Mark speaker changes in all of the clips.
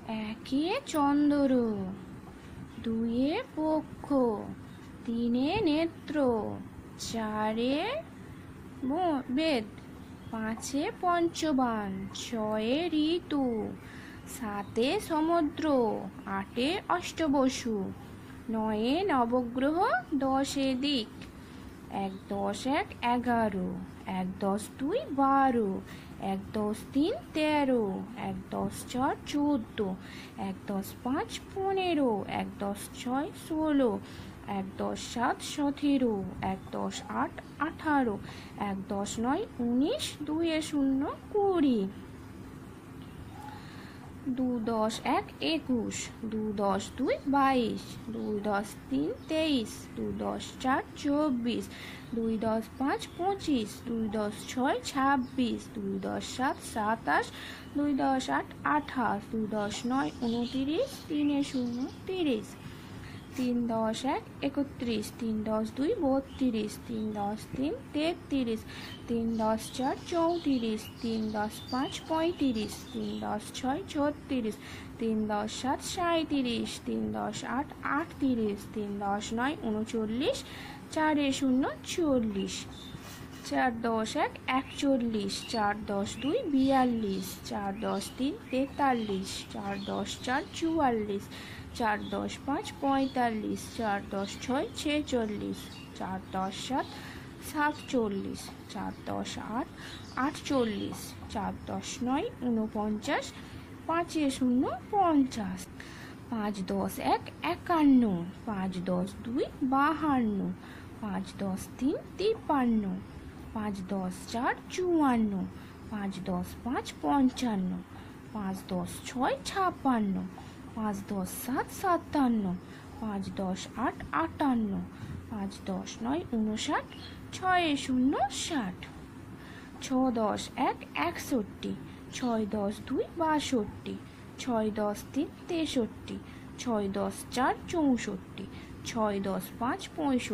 Speaker 1: একে চন্দ্র, দুয়ে পক্ষ, তিনে নেত্র, চারে বেদ, পাঁচে পঞ্চবান, ছয়ে ঋতু, সাতে সমুদ্র, আটে অষ্টবসু, নয়ে নবগ্রহ, দশে দিক, ১ × ১ = ১১, ১ × ২ = ১২, ১ × ৩ = ১৩, ১ × ৪ = ১৪, ১ × ৫ = ১৫, ১ × ৬ = ১৬, ১ × ৭ = ১৭, ১ × ৮ = ১৮, ১ × ৯ = ১৯, ২ × ০ = ২০, ২ × ১ = ২১, ২ × ২ = ২২, ২ × ৩ = ২৩, ২ × ৪ = ২৪, ২ × ৫ = ২৫, ২ × ৬ = ২৬, ২ × ৭ = ২৭, ২ × ৮ = ২৮, ২ × ৯ = ২৯, ৩ × ০ = ৩০, ৩ × ১ = ৩১, ৩ × ২ = ৩২, ৩ × ৩ = ৩৩, ৩ × ৪ = ৩৪, ৩ × ৫ = ৩৫, ৩ × ৬ = ৩৬, ৩ × ৭ = ৩৭, ৩ × ৮ = ৩৮, ৩ × ৯ = ৩৯, ৪ × ০ = ৪০, ৪ × ১ = ৪১, ৪ × ২ = ৪২, ৪ × ৩ = ৪৩, ৪ × ৪ = ৪৪, ৪ × ৫ = ৪৫, ৪ × ৬ = ৪৬, ৪ × ৭ = ৪৭, ৪ × ৮ = ৪৮, ৪ × ৯ = ৪৯, ৫ × ০ = ৫০, ৫ × ১ = ৫১, ৫ × ২ = ৫২, ৫ × ৩ = ৫৩, ৫ × ৪ = ৫৪, ৫ × ৫ = ৫৫, ৫ × ৬ = ৫৬, ৫ × ৭ = ৫৭, ৫ × ৮ = ৫৮, ৫ × ৯ = ৫৯, ৬ × ০ = ৬০, ৬ × ১ = ৬১, ৬ × ২ = ৬২, ৬ × ৩ = ৬৩, ৬ × ৪ = ৬৪, ৬ × ৫ = ৬৫,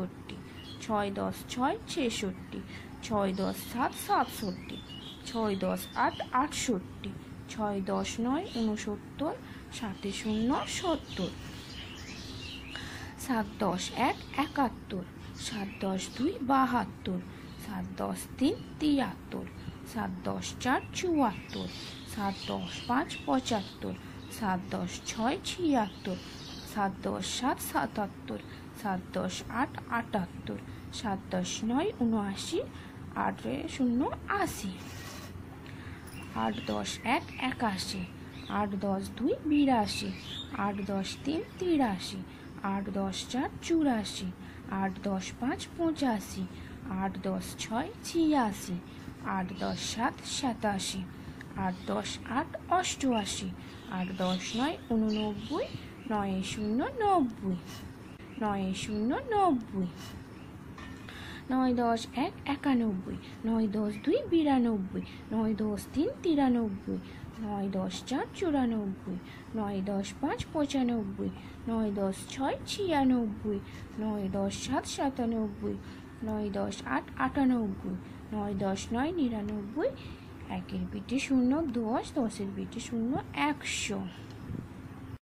Speaker 1: ৬ × ৬ = ৬৬, ৬ × ৭ = ৬৭, ৬ × ৮ = ৬৮, ৬ × ৯ = ৬৯, ৭ × ০ = ৭০, ৭ × ১ = ৭১, ৭ × ২ = ৭২, ৭ × ৩ = ৭৩, ৭ × ৪ = ৭৪, ৭ × ৫ = ৭৫, ৭ × ৬ = ৭৬, ৭ × ৭ = ৭৭, ৭ × ৮ = ৭৮, ৭ × ৯ = ৭৯, ৮ × ০ = ৮০, ৮ × ১ = ৮১, ৮ × ২ = ৮২, ৮ × ৩ = ৮৩, ৮ × ৪ = ৮৪, ৮ × ৫ = ৮৫, ৮ × ৬ = ৮৬, ৮ × ৭ = ৮৭, ৮ × ৮ = ৮৮, ৮ × ৯ = ৮৯, ৯ × ০ = ৯০, ৯ × ০ = ৯০, ৯ × ১ = ৯১, ৯ × ২ = ৯২, ৯ × ৩ = ৯৩, ৯ × ৪ = ৯৪, ৯ × ৫ = ৯৫, ৯ × ৬ = ৯৬, ৯ × ৭ = ৯৭, ৯ × ৮ = ৯৮, ৯ × ৯ = ৯৯, ১-এর পিঠে ০ ১০, ১০-এর পিঠে ০ ১০০।